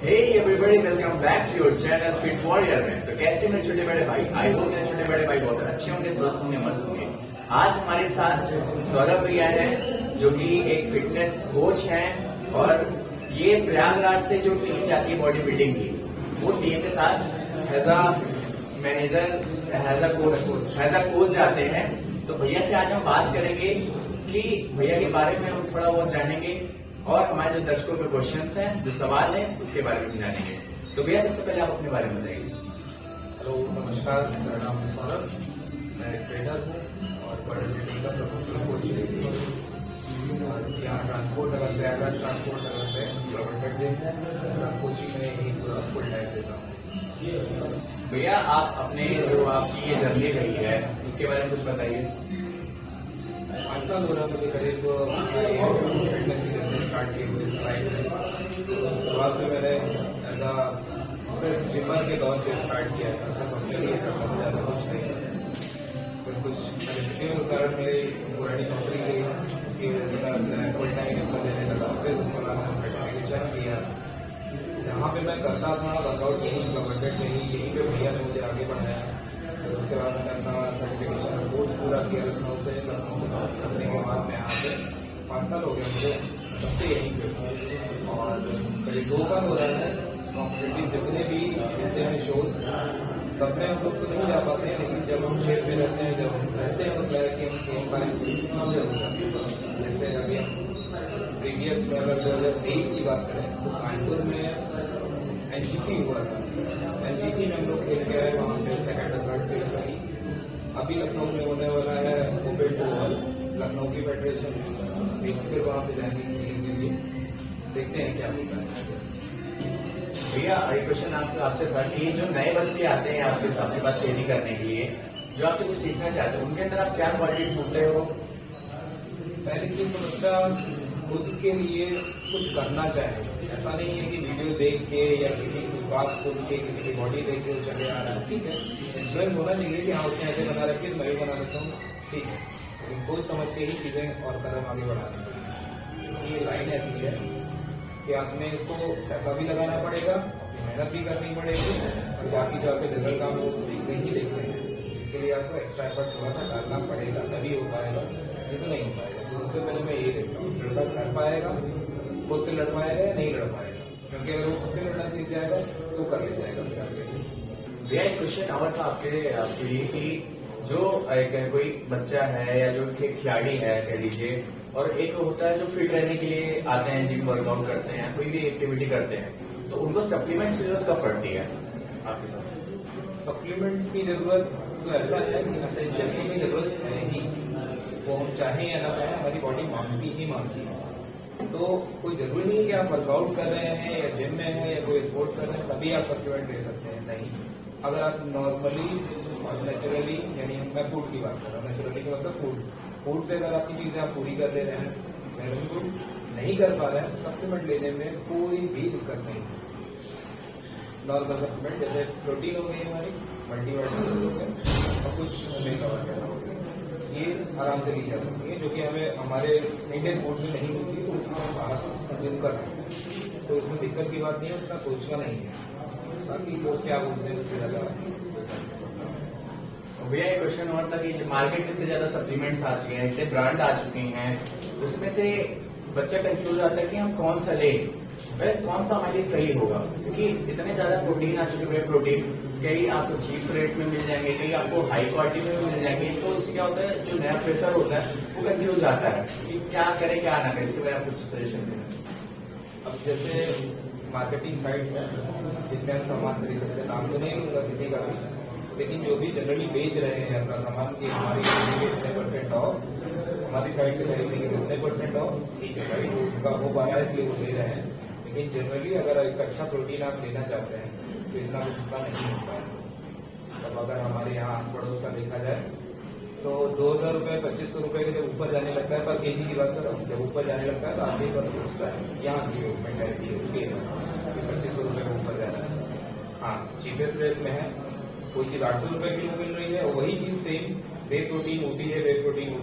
Hey everybody, welcome back to your channel Fit Warrior में। तो कैसे मेरे छोटे बड़े भाई, आई होप मेरे छोटे बड़े भाई बहुत अच्छे होंगे, स्वस्थ होंगे, मस्त होंगे। आज हमारे साथ सौरभ भैया है जो कि एक फिटनेस कोच हैं और ये प्रयागराज से जो टीम जाती है बॉडी बिल्डिंग की, वो टीम के साथ as a manager, as a coach जाते हैं। तो भैया से आज हम बात करेंगे कि भैया के बारे में हम थोड़ा बहुत जानेंगे और हमारे जो दर्शकों के क्वेश्चंस हैं, जो सवाल हैं, उसके बारे में जानेंगे। तो भैया सबसे पहले आप अपने बारे में बताइए। हेलो, नमस्कार। मेरा नाम है सौरभ, मैं ट्रेनर हूँ और बॉडी बिल्डिंग का प्रोफेशनल कोच हूँ। और यहाँ ट्रांसपोर्ट नगर, प्रयागराज ट्रांसपोर्ट नगर में गवर्नमेंट डे है, कोचिंग में ही पूरा फुल टाइम देता हूँ। भैया आप अपने जो आपकी ये जर्नी रही है उसके बारे में कुछ बताइए। 5 साल हो रहा मुझे करीब फिटनेस की जर्नी स्टार्ट की हुई शुरुआत में मैंने एज अ सिर्फ जिमर के दौर पे स्टार्ट किया था। ऐसा कंपनी ज़्यादा कुछ नहीं, फिर कुछ परिस्थितियों के कारण मेरी पुरानी नौकरी गई, उसकी वजह से मैं फुल टाइम इसको देने लगा। फिर उसके बाद मैंने सर्टिफिकेशन किया, जहाँ पे मैं करता था वर्कआउट यहीं गवर्नमेंट में ही, यहीं पे भैया ने मुझे आगे बढ़ाया। फिर उसके बाद मैंने अपना सर्टिफिकेशन कोर्स पूरा किया लखनऊ से करने के बाद मैं यहाँ पे 5 साल हो गए मुझे, तब से यहीं पे। और करीब 2 साल हो रहा है कॉम्पिटिटिव जितने भी होते हैं शोज, सब में हम लोग तो नहीं जा पाते हैं, लेकिन जब हम शेप में रहते हैं, जब हम रहते हैं, उस तरह की हम गेम पाए हम जरूर जाते हैं। जैसे अभी हम प्रीवियस में अगर 2023 की बात करें तो कानपुर में एनजीसी हुआ था। एनजीसी में हम लोग खेल के आए, वहाँ पे सेकंड और थर्ड प्लेस रही। अभी लखनऊ में होने वाला है ओपन टूर, लखनऊ की फेडरेशन, फिर वहाँ पे जाएंगे खेलने के लिए, देखते हैं क्या होता है। भैया एक क्वेश्चन आपसे था कि जो नए बच्चे आते हैं आपके पास ट्रेनिंग करने के लिए, जो आपसे कुछ सीखना चाहते हैं, उनके अंदर आप क्या क्वालिटी ढूंढते हो? पहली चीज तो बच्चा खुद के लिए कुछ करना चाहे। ऐसा नहीं है कि वीडियो देख के या किसी की बात सुन के, किसी की बॉडी देख के वो चले आ रहा है। ठीक है, इन्फ्लुएंस होना चाहिए कि हाँ उसने ऐसे बना रखी है तो मैं भी बना सकता हूँ, ठीक है, लेकिन सोच समझ के ही चीजें और कदम आगे बढ़ाने चाहिए। ये लाइन ऐसी है कि आपने इसको पैसा भी लगाना पड़ेगा, मेहनत भी करनी पड़ेगी, और बाकी जो आपके जनरल काम वो देखते ही देखते हैं। इसके लिए आपको एक्स्ट्रा एफर्ट थोड़ा सा डालना पड़ेगा, तभी हो पाएगा, नहीं तो नहीं हो पाएगा। सबसे पहले मैं ये देखता हूँ, लड़का कर पाएगा, खुद से लड़ पाएगा या नहीं लड़ पाएगा, क्योंकि अगर वो खुद से लड़ना सीख जाएगा तो कर ले जाएगा फिर आगे। भैया एक क्वेश्चन और था आपके लिए कि जो कोई बच्चा है या जो खिलाड़ी है कह लीजिए, और एक होता है जो फिट रहने के लिए आते हैं, जिम वर्कआउट करते हैं, कोई भी एक्टिविटी करते हैं, तो उनको सप्लीमेंट्स की जरूरत कब पड़ती है आपके साथ? सप्लीमेंट्स की जरूरत तो ऐसा है कि एसेंशियल की जरूरत है ही, वो हम चाहें या ना चाहें हमारी बॉडी मांगती है। तो कोई जरूरी नहीं है कि आप वर्कआउट कर रहे हैं या जिम में हैं या कोई स्पोर्ट्स कर रहे हैं तभी आप सप्लीमेंट ले सकते हैं, नहीं। अगर आप नॉर्मली और नेचुरली, यानी मैं फूड की बात कर रहा हूँ, नेचुरली का मतलब फूड से अगर आपकी चीजें आप पूरी कर ले रहे हैं, वेरी गुड। नहीं कर पा रहे हैं तो सप्लीमेंट लेने में कोई भी दिक्कत नहीं है। नॉर्मल सप्लीमेंट जैसे प्रोटीन हो गई हमारी, मल्टीवाइटामिन हो गए और कुछ ओमेगा वगैरह हो गए, ये आराम से ली जा सकती है, जो कि हमें हमारे इंडियन फूड में नहीं मिलती, तो उसको हम बाहर कंज्यूम कर सकते हैं। तो इसमें दिक्कत की बात नहीं है, उतना सोचना नहीं है। बाकी लोग क्या बोलते हैं उससे ज्यादा। भैया एक क्वेश्चन और था कि मार्केट में इतने ज्यादा सप्लीमेंट्स आ चुके हैं, इतने ब्रांड आ चुके हैं, उसमें से बच्चा कंफ्यूज आता है कि हम कौन सा लें, कौन सा हमारे लिए सही होगा, क्योंकि इतने ज्यादा प्रोटीन आ चुके हैं। प्रोटीन कई आपको चीप रेट में मिल जाएंगे, कई आपको हाई क्वालिटी में मिल जाएंगे, तो उससे क्या होता है, जो नया प्रेशर होता है वो कंफ्यूज आता है कि क्या करें क्या ना करें। इसके बारे में कुछ सजेशन दें। अब जैसे मार्केटिंग साइट्स हैं जिनमें हम सामान खरीद सकते हैं, नाम तो नहीं लूंगा किसी का भी, लेकिन जो भी जनरली बेच रहे हैं अपना सामान की हमारी इतने % ऑफ, हमारी साइड से खरीदेंगे कितने % ऑफ, ठीक है भाई, उनका हो पा रहा है इसलिए वो दे रहे हैं। लेकिन जनरली अगर एक अच्छा प्रोटीन आप लेना चाहते हैं तो इतना कुछ उसका नहीं होता है। तब अगर हमारे यहाँ आस पड़ोस का देखा जाए तो 2000 रुपये 2500 रुपये के जब ऊपर जाने लगता है, पर केजी की बात कर रहा हूँ, जब ऊपर जाने लगता है तो आगे पर सोचता है यहाँ की मेंटालिटी है उसकी, 2500 रुपये का ऊपर जा रहा है। हाँ, चीपेस्ट रेट में है, कोई चीज 800 रुपये किलो मिल रही है, वही चीज सेम वे प्रोटीन होती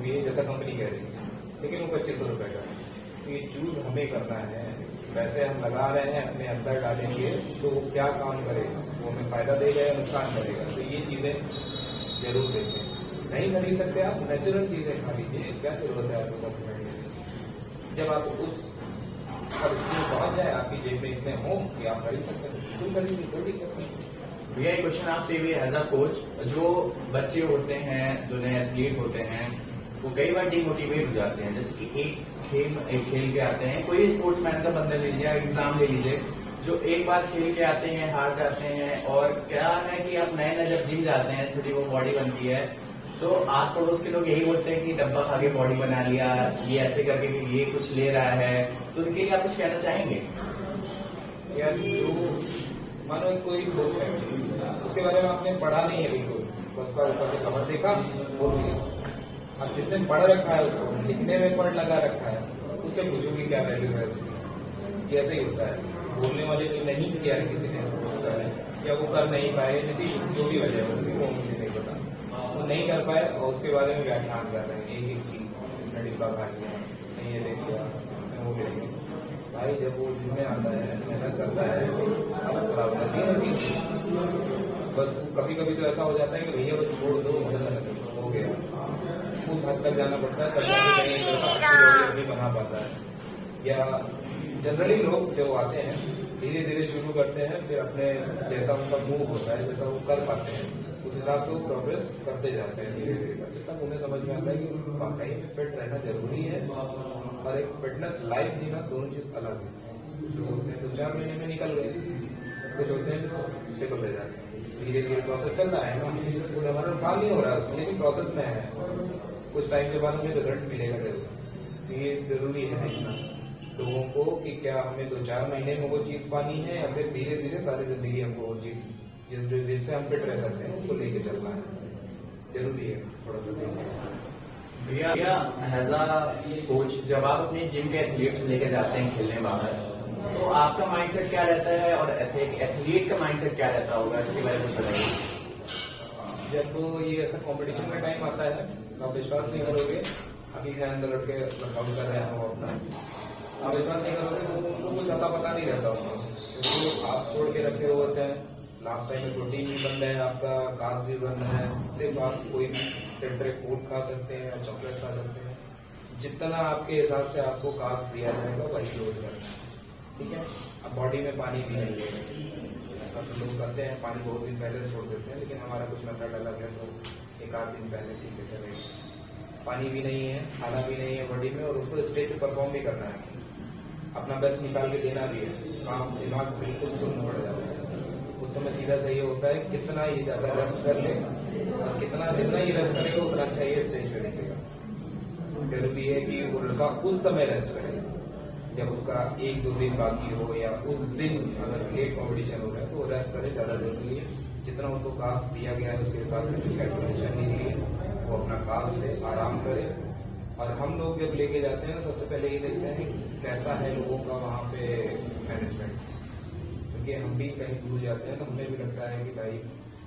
है जैसा कंपनी कह रही है, लेकिन वो 2500 रुपये का है। तो ये चूज हमें करना है वैसे हम लगा रहे हैं अपने अंदर डालेंगे तो वो क्या काम करेगा, वो हमें फायदा देगा या नुकसान करेगा। तो ये चीजें जरूर देखें। नहीं खरीद सकते आप नेचुरल चीजें खा लीजिए, क्या जरूरत है आपको सप्लीमेंट की। जब आप उस परिस्थिति में पहुंच जाए, आपकी जेब में इतने हों कि आप खरीद सकते हैं, क्यों खरीदिए, कोई दिक्कत नहीं। भैया एक क्वेश्चन आपसे भी एज अ कोच, जो बच्चे होते हैं, जो नए एथलीट होते हैं, वो कई बार डिमोटिवेट हो जाते हैं। जैसे कि एक खेल के आते हैं, कोई स्पोर्ट्समैन का बंदा लीजिए, एग्जाम ले लीजिए, जो एक बार खेल के आते हैं, हार जाते हैं, और क्या है कि आप नए जब जिम जाते हैं, थोड़ी वो बॉडी बनती है, तो आस पड़ोस के लोग यही बोलते हैं कि डब्बा खा के बॉडी बना लिया, ये ऐसे करके कि ये कुछ ले रहा है, तो उनके लिए आप कुछ कहना चाहेंगे? यार जो मानो कोई बुक है, उसके बारे में आपने पढ़ा नहीं है बिल्कुल, बस का ऊपर से खबर देखा बोल दिया। अब जिसने पढ़ रखा है, उसको लिखने में पढ़ लगा रखा है, उससे पूछो कि क्या वैल्यू है उसकी। ऐसे ही होता है, बोलने वाले ने नहीं किया है किसी ने उसका है, या वो कर नहीं पाए, किसी जो भी वजह होगी वो मुझे नहीं पता, वो नहीं कर पाए और उसके बारे में व्याख्यान कर रहे हैं एक एक चीज, उसने डिब्बा खा लिया, उसने ये ले लिया, उसने वो ले लिया। भाई जब वो जिम्मे आता है, मेहनत करता है, अलग खराब करती है। बस कभी कभी तो ऐसा हो जाता है कि भैया बस छोड़ दो, हो गया, उस हद तक जाना पड़ता है, तब भी बना पाता है। या जनरली लोग जो आते हैं धीरे धीरे शुरू करते हैं, फिर अपने जैसा उसका मूव होता है, जैसा वो कर पाते हैं, उस हिसाब से वो प्रोग्रेस करते जाते हैं धीरे धीरे करते, तब उन्हें समझ में आता है कि वाकई में फिट रहना जरूरी है। और एक फिटनेस लाइफ जीना दोनों चीज अलग है। जो होते हैं 2-4 महीने में निकल गए, कुछ होते हैं जो स्टेबल रह जाते हैं। धीरे धीरे प्रोसेस चल रहा है ना, हमारा नुकसान नहीं हो रहा है उसमें, लेकिन प्रोसेस में है, कुछ टाइम के बाद हमें रिजल्ट मिलेगा जरूर। ये जरूरी है देखना लोगों को कि क्या हमें 2-4 महीने में वो चीज पानी है, या फिर धीरे धीरे सारी जिंदगी हमको वो चीज जो जिससे हम फिट रह सकते हैं उसको लेके चलना है। जरूरी है थोड़ा सा देखना। भैया एज अ कोच, जब आप अपने जिम के एथलीट्स लेके जाते हैं खेलने बाहर, तो आपका माइंडसेट क्या रहता है और एथलीट का माइंडसेट क्या रहता होगा, इसके बारे में बताइए। जब तो ये ऐसा कंपटीशन का टाइम आता है, आप विश्वास नहीं करोगे, अभी है अंदर लड़के वर्कआउट कर रहे हैं अपना, आप विश्वास नहीं करोगे तो उनको कुछ अता पता नहीं रहता उसको, क्योंकि आप छोड़ के रखे हुए होते हैं। लास्ट टाइम में प्रोटीन भी बंद है, आपका कार्ब भी बंद है, सिर्फ आप कोई भी सेंट्रिक फूड खा सकते हैं या चॉकलेट खा सकते हैं, जितना आपके हिसाब से आपको कार्ब दिया जाएगा वही लोड करना है, ठीक है। अब बॉडी में पानी भी नहीं है, ऐसा तो लोग करते हैं, पानी बहुत दिन पहले छोड़ देते हैं, लेकिन हमारा कुछ मेथड अलग है, तो 1-8 दिन पहले ठीक है चलेगा। पानी भी नहीं है, खाना भी नहीं है बॉडी में, और उसको स्टेज पे परफॉर्म भी करना है, अपना बेस्ट निकाल के देना भी है, काम दिमाग बिल्कुल सुन्न पड़ जाता है। उस समय सीधा सही होता है कितना ही ज्यादा रेस्ट कर ले, और जितना ही रेस्ट करेगा उतना अच्छा ही स्टेज पे दिखेगा। जरूरी है कि वो लड़का उस समय रेस्ट करे, जब उसका 1-2 दिन बाकी हो, या उस दिन अगर लेट कॉम्पिटिशन हो रहा है तो रेस्ट करे, ज्यादा जरूरी है। जितना उसको कार्ब्स दिया गया है उसके हिसाब से जो कैलकुलेशन नहीं दी है वो अपना कार्ब्स ले, आराम करे। और हम लोग जब लेके जाते हैं तो सबसे पहले ये देखते हैं कि कैसा है लोगों का वहाँ पे मैनेजमेंट, क्योंकि हम भी कहीं दूर जाते हैं तो हमें भी लगता है कि भाई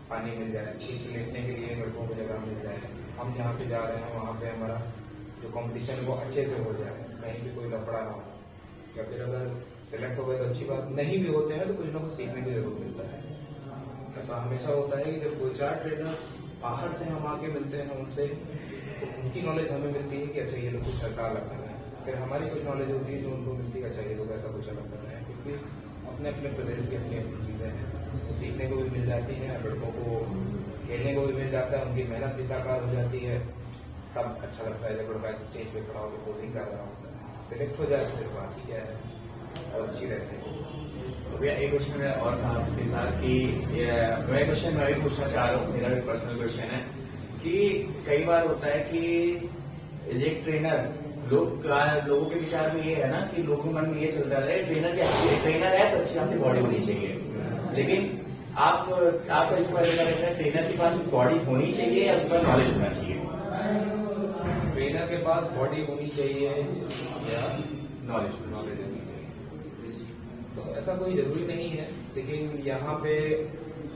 पानी मिल जाए, कुछ लेटने के लिए लड़कों को जगह मिल जाए, हम जहाँ पे जा रहे हैं वहाँ पे हमारा जो कंपटीशन वो अच्छे से हो जाए, कहीं भी कोई लफड़ा ना हो। या फिर अगर सिलेक्ट हो गए तो अच्छी बात, नहीं भी होते हैं तो कुछ ना कुछ सीखने को जरूर मिलता है। ऐसा हमेशा होता है कि जब 2-4 ट्रेनर्स बाहर से हम आके मिलते हैं उनसे, तो उनकी नॉलेज हमें मिलती है कि अच्छा ये लोग कुछ ऐसा अलग कर रहे हैं, फिर हमारी कुछ नॉलेज होती है जो उनको मिलती है अच्छा ये लोग ऐसा कुछ अलग कर रहे हैं, क्योंकि अपने अपने प्रदेश की अपनी अपनी चीजें हैं, तो सीखने को भी मिल जाती है, लड़कों को खेलने को भी मिल जाता है, उनकी मेहनत भी साकार हो जाती है। तब अच्छा लगता है जब लड़का स्टेज पे खड़ा होकर कोचिंग कर रहा होता है, सिलेक्ट हो जाए फिर बात ही क्या है, और अच्छी रहती है। तो भैया एक क्वेश्चन मैं और था आपके साथ कि मैं क्वेश्चन मैं भी पूछना चाह रहा हूँ, मेरा भी पर्सनल क्वेश्चन है कि कई बार होता है कि एक ट्रेनर लोगों के विचार में ये है ना कि लोगों के मन में ये चलता है ट्रेनर है तो अच्छी खासी बॉडी होनी चाहिए, लेकिन आपका इस बारे में कहना है ट्रेनर के पास बॉडी होनी चाहिए या उसका नॉलेज होना चाहिए? ट्रेनर के पास बॉडी होनी चाहिए या नॉलेज होनी चाहिए, तो ऐसा कोई जरूरी नहीं है, लेकिन यहाँ पे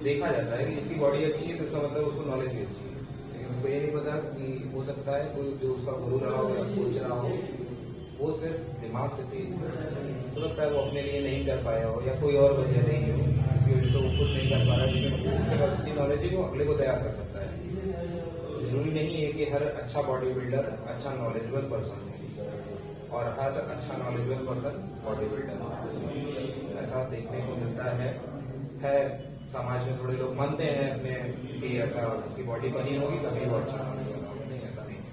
देखा जाता है कि जिसकी बॉडी अच्छी है तो इसका मतलब उसको नॉलेज भी अच्छी है, लेकिन उसको ये नहीं पता कि हो सकता है कोई जो उसका गुरु रहा हो या कोच रहा हो वो सिर्फ दिमाग से तेज हो सकता है वो अपने लिए नहीं कर पाया हो या कोई और वजह नहीं हो, इसकी वजह से वो खुद नहीं कर पा रहा है, लेकिन उसके पास इतनी नॉलेज है कि वो अगले को तैयार कर सकता है। जरूरी नहीं है कि हर अच्छा बॉडी बिल्डर अच्छा नॉलेजेबल पर्सन हो और हर अच्छा नॉलेजेबल पर्सन बॉडी बिल्डर हो, ऐसा देखने को मिलता है। समाज में थोड़े लोग मानते हैं अपने कि ऐसा उसकी बॉडी बनी होगी तभी वो अच्छा नॉलेज होगा, नहीं ऐसा नहीं है।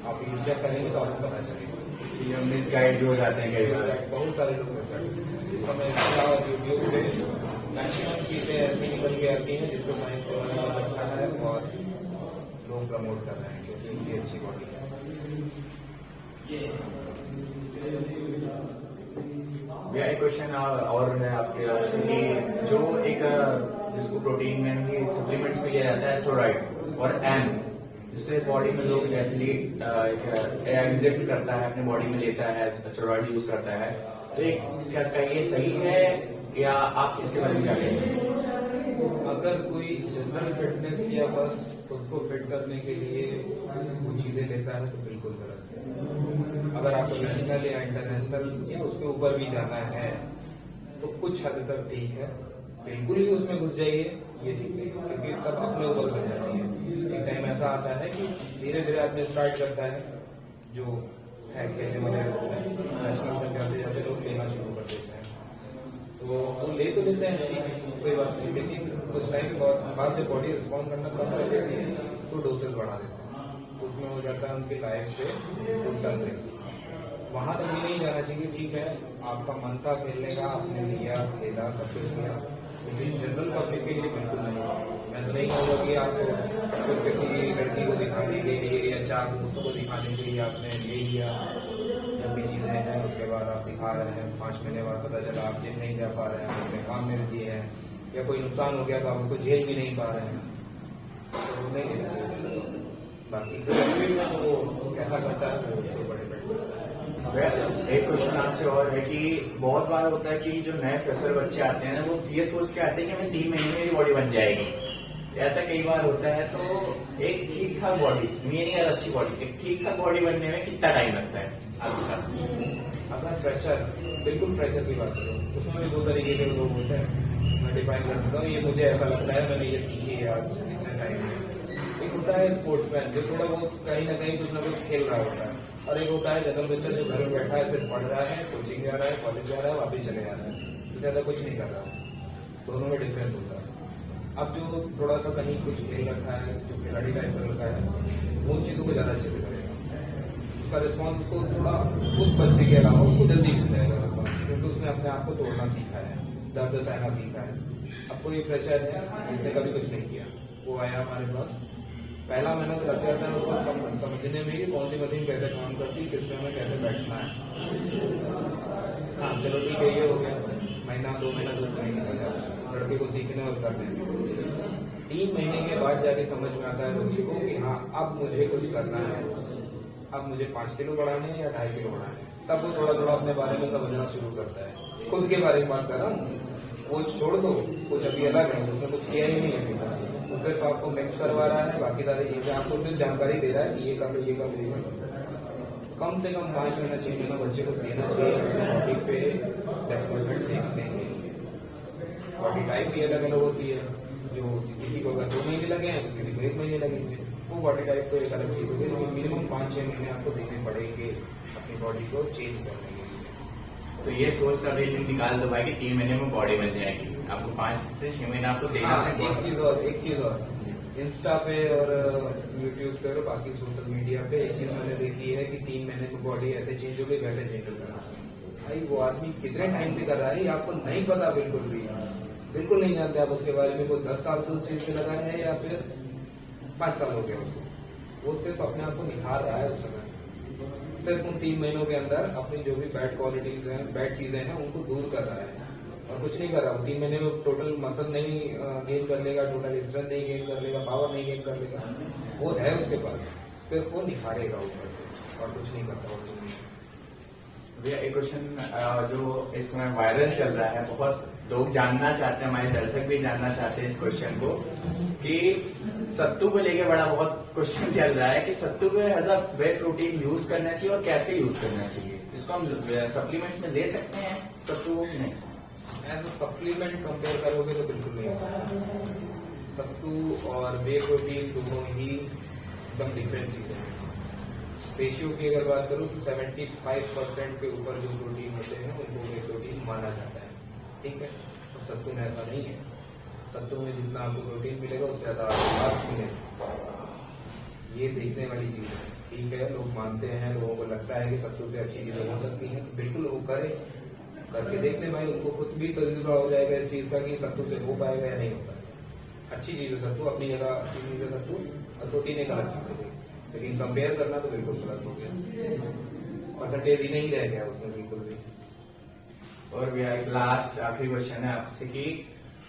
आप ये चेक करेंगे तो आपको पता चलेगा। मिसगाइड भी हो जाते हैं कई बार। बहुत सारे लोग मिसगाइड इस समय यूट्यूब पे मैक्सिमम चीजें ऐसी निकल के आती हैं जिसको साइंस के बारे में रखा है और लोग प्रमोट कर रहे हैं क्योंकि उनकी अच्छी बॉडी है। भैया एक क्वेश्चन और है आपके आपसे कि जो एक जिसको प्रोटीन में भी सप्लीमेंट्स में लिया जाता है स्टेरॉइड और एम, जिससे बॉडी में लोग एथलीट इंजेक्ट करता है अपने बॉडी में लेता है, स्टेरॉइड यूज करता है, तो क्या ये सही है या आप इसके बारे में क्या कहेंगे? अगर कोई जनरल फिटनेस या बस खुद को फिट करने के लिए वो चीजें लेता है तो बिल्कुल गलत है। अगर आपको नेशनल या इंटरनेशनल या उसके ऊपर भी जाना है तो कुछ हद तक ठीक है, बिल्कुल ही उसमें घुस जाइए ये ठीक नहीं, क्योंकि तब अपने ऊपर बन जाती है। एक टाइम ऐसा आता है कि धीरे धीरे आदमी स्टार्ट करता है, जो है खेलने वाले लोग हैं नेशनल तक जाते जाते लोग लेना शुरू कर देते हैं, तो वो ले तो लेते हैं ठीक है कोई बात नहीं, लेकिन कुछ टाइम बाद जब बॉडी रिस्पॉन्ड करना कम कर देती है तो डोसेज बढ़ा देते हैं, उसमें हो जाता है उनकी लाइफ पे टोटल रिस्क। वहां तक भी नहीं जाना चाहिए। ठीक है आपका मन था खेलने का, आपने लिया खेला सब कुछ किया, लेकिन जनरल पब्लिक के लिए बिल्कुल नहीं। मैं तो नहीं कहूँगा कि आप फिर किसी लड़की को दिखाने के लिए या 4 दोस्तों को दिखाने के लिए आपने ले लिया, जब भी चीजें हैं उसके बाद आप दिखा रहे हैं, 5 महीने बाद पता चला आप जिम नहीं जा पा रहे हैं, अपने काम में बिजी हैं या कोई नुकसान हो गया तो आप उसको झेल भी नहीं पा रहे हैं, तो नहीं लेना चाहिए। बाकी तो वो कैसा करता है वो उसको बड़े एक क्वेश्चन आपसे और है कि बहुत बार होता है कि जो नए फ्रेशर बच्चे आते हैं ना वो ये सोच के आते हैं कि हमें 3 महीने में मेरी बॉडी बन जाएगी, ऐसा कई बार होता है। तो एक ठीक ठाक बॉडी, ये नहीं है अच्छी बॉडी, एक ठीक ठाक बॉडी बनने में कितना टाइम लगता है आपके साथ? अपना प्रेशर, बिल्कुल प्रेशर की बात करो, उसमें भी 2 तरीके के लोग होते हैं, मैं डिफाइन कर सकता हूँ। ये मुझे ऐसा लगता है मैंने ये सीखी है आज इतने टाइम में। एक होता है स्पोर्ट्समैन जो थोड़ा बहुत कहीं ना कुछ खेल रहा होता है, और एक होता है जनरल बच्चा जो घर में बैठा है, सिर्फ पढ़ रहा है, कोचिंग जा रहा है, कॉलेज जा रहा है, वापिस चले जा रहा है, तो ज्यादा कुछ नहीं कर रहा है। दोनों में डिफरेंस होता है। अब जो थोड़ा सा कहीं कुछ खेल रखा है, जो खिलाड़ी टाइप कर रखा है, वो उन चीजों को ज्यादा अच्छे से करेगा, उसका रिस्पॉन्स उसको थोड़ा उस बच्चे के अलावा उसको जल्दी मिल जाएगा, क्योंकि उसने अपने आप को तोड़ना सीखा है, दर्द सहना सीखा है। अब कोई प्रेशर है, उसने कभी कुछ नहीं किया, वो आया हमारे पास, पहला महीना तो लग जाता है उसको समझने में कि कौन सी मशीन कैसे काम करती है, किस पे हमें कैसे बैठना है। हाँ चलो ठीक है, ये हो गया, महीना 2 महीना 2 महीने लग जाता है लड़के को सीखने और करने में। 3 महीने के बाद जाके समझ में आता है लड़की को कि हाँ अब मुझे कुछ करना है, अब मुझे 5 किलो बढ़ाने हैं या 2.5 किलो बढ़ाने हैं। तब वो थोड़ा थोड़ा अपने बारे में समझना शुरू करता है। खुद के बारे में बात कर रहा हूँ, वो छोड़ दो, कुछ अभी अलग है, उसने कुछ किया ही नहीं है, वो सिर्फ आपको मिक्स करवा रहा है, बाकी सारी चीजें आपको सिर्फ जानकारी दे रहा है कि ये कर लो, ये कर लो, ये कर लो। कम से कम 5 महीना 6 महीना बच्चे को देना चाहिए बॉडी पे डेवलपमेंट देखने के लिए। बॉडी टाइप भी अलग अलग होती है, जो किसी को अगर 2 महीने लगे हैं तो किसी को 1 महीने लगेंगे, वो बॉडी टाइप तो एक अलग चीज होगी, लेकिन मिनिमम 5-6 महीने आपको देने पड़ेंगे अपनी बॉडी को चेंज करने के लिए। तो ये सोच कर निकाल दो भाई कि 3 महीने में बॉडी बन जाएगी, आपको 5 से 6 महीना आपको देना है। एक चीज और इंस्टा पे और यूट्यूब पे और बाकी सोशल मीडिया पे एक चीज मैंने देखी है कि 3 महीने में बॉडी ऐसे चेंज हो गई वैसे चेंज हो गया। भाई वो आदमी कितने टाइम से कर रहा है ये आपको नहीं पता, बिल्कुल नहीं जानते आप उसके बारे में। कोई 10 साल से उस चीज पे लगा है या फिर 5 साल हो गया उसको, वो सिर्फ अपने आप को निखार रहा है उस समय। सिर्फ उन 3 महीनों के अंदर अपनी जो भी बैड क्वालिटीज हैं, बैड चीजें हैं, उनको दूर कर रहा है और कुछ नहीं कर रहा। 3 महीने में टोटल मसल नहीं गेन कर लेगा, टोटल स्ट्रेंथ नहीं गेन कर लेगा, पावर नहीं गेन कर लेगा, वो है उसके पास, सिर्फ वो निखारेगा ऊपर से और कुछ नहीं करता। भैया एक क्वेश्चन जो इस समय वायरल चल रहा है, बहुत लोग जानना चाहते हैं, हमारे दर्शक भी जानना चाहते हैं इस क्वेश्चन को, कि सत्तू को लेके बड़ा बहुत क्वेश्चन चल रहा है कि सत्तू को as a whey protein use करना चाहिए और कैसे यूज करना चाहिए, तो इसको हम सप्लीमेंट्स में दे सकते हैं सत्तू को कि नहीं? एज सप्लीमेंट कंपेयर करोगे तो बिल्कुल नहीं हो सकता। सत्तू और वे प्रोटीन दोनों ही एकदम डिफरेंट चीजें हैं। रेशियो की अगर बात करूँ तो 75% के ऊपर जो प्रोटीन होते हैं उनको वे प्रोटीन माना जाता है, ठीक है। अब सत्तू में ऐसा नहीं है। सत्तू में जितना आपको प्रोटीन मिलेगा उससे ज्यादा आपको मिलेगा। ये देखने वाली चीज है, ठीक है। लोग मानते हैं, लोगों को लगता है कि सत्तू से अच्छी चीजें हो सकती हैं, तो बिल्कुल वो करें, करके देख ले भाई। उनको खुद भी तजुर्बा हो जाएगा इस चीज का कि सत्तू से हो पाएगा या नहीं हो पाएगा। अच्छी चीज है सत्तू, अपनी जगह अच्छी चीज है सत्तू, और प्रोटीन एक अलग चीज है, लेकिन कंपेयर करना तो बिल्कुल गलत हो गया। परसेंटेज ही नहीं रह गया उसमें बिल्कुल भी। और भैया एक लास्ट आखिरी क्वेश्चन है आपसे कि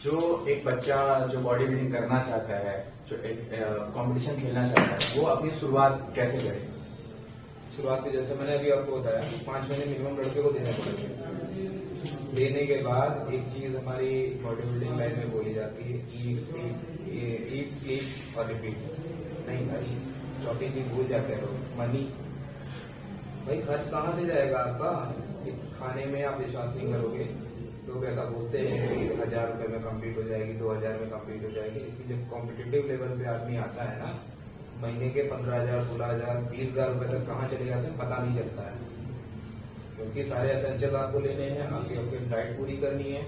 जो एक बच्चा जो बॉडी बिल्डिंग करना चाहता है, जो एक कंपटीशन खेलना चाहता है, वो अपनी शुरुआत कैसे करे? शुरुआत में जैसे मैंने अभी आपको बताया कि 5 महीने मिनिमम लड़के को देने पड़ेंगे। देने के बाद एक चीज हमारी बॉडी बिल्डिंग लाइन में बोली जाती है, ईट स्लीप और रिपीट। नहीं भाई, चौथी चीज भूल जाते हैं लोग, मनी। भाई खर्च कहाँ से जाएगा आपका? खाने में आप विश्वास नहीं करोगे। लोग ऐसा बोलते हैं कि 1000 रुपए में कंप्लीट हो जाएगी, 2000 में कंप्लीट हो जाएगी, लेकिन जब कॉम्पिटिटिव लेवल पे आदमी आता है ना, महीने के 15,000, 16,000, 20,000 रुपए तक कहाँ चले जाते हैं पता नहीं चलता है। क्योंकि सारे एसेंशियल आपको लेने हैं, आपकी डाइट पूरी करनी है।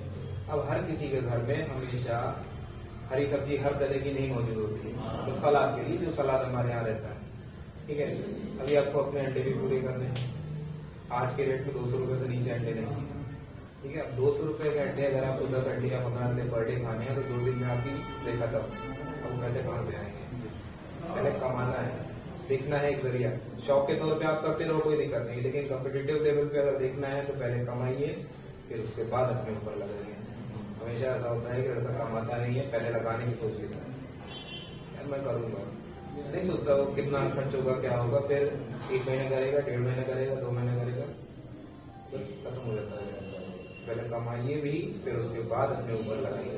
अब हर किसी के घर में हमेशा हरी सब्जी हर तरह की नहीं मौजूद होती है, तो सलाद के लिए जो सलाद हमारे यहाँ रहता है, ठीक है। अभी आपको अपने अंडे भी पूरे करने हैं। आज के रेट में 200 रुपए से नीचे अंडे नहीं है, ठीक है। अब 200 रुपए के अंडे अगर आपको 10 अंडे या 15 अंडे पर डे खाने हैं तो 2 दिन में आपकी देखा तब अब पैसे कहाँ से आएंगे? पहले कमाना है, देखना है एक जरिया। शौक के तौर पे आप करते रहो, कोई दिक्कत नहीं, लेकिन कॉम्पिटिटिव लेवल पे अगर देखना है तो पहले कमाइए, फिर उसके बाद अपने ऊपर लगाइए। हमेशा ऐसा होता है कि लड़का कमाता नहीं है, पहले लगाने की सोच लेता है, यार मैं करूंगा, नहीं सोचता वो कितना खर्च होगा, क्या होगा, फिर 1 महीना करेगा, 1.5 महीना करेगा, 2 महीने करेगा, बस खत्म हो जाता है। पहले कमाइए भी, फिर उसके बाद अपने ऊपर लगाइए।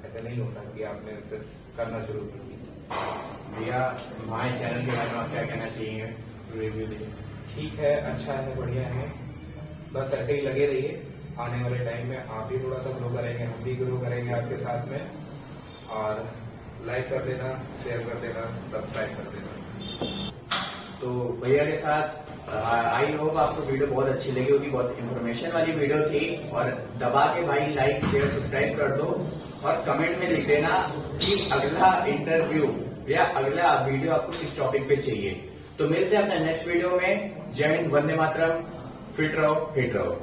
ऐसा नहीं होता कि आपने सिर्फ करना शुरू कर दिया। भैया हमारे चैनल के बारे में आप क्या कहना चाहिए? रिव्यू दीजिए। ठीक है, अच्छा है, बढ़िया है, बस ऐसे ही लगे रहिए। आने वाले टाइम में आप भी थोड़ा सा ग्रो करेंगे, हम भी ग्रो करेंगे आपके साथ में। और लाइक कर देना, शेयर कर देना, सब्सक्राइब कर देना। तो भैया के साथ आई होप आपको वीडियो बहुत अच्छी लगी होगी, बहुत इन्फॉर्मेशन वाली वीडियो थी। और दबा के भाई लाइक शेयर सब्सक्राइब कर दो, और कमेंट में लिख देना कि अगला इंटरव्यू या अगला वीडियो आपको किस टॉपिक पे चाहिए। तो मिलते हैं अपने नेक्स्ट वीडियो में। जय हिंद, वंदे मातरम, फिट रहो, हिट रहो।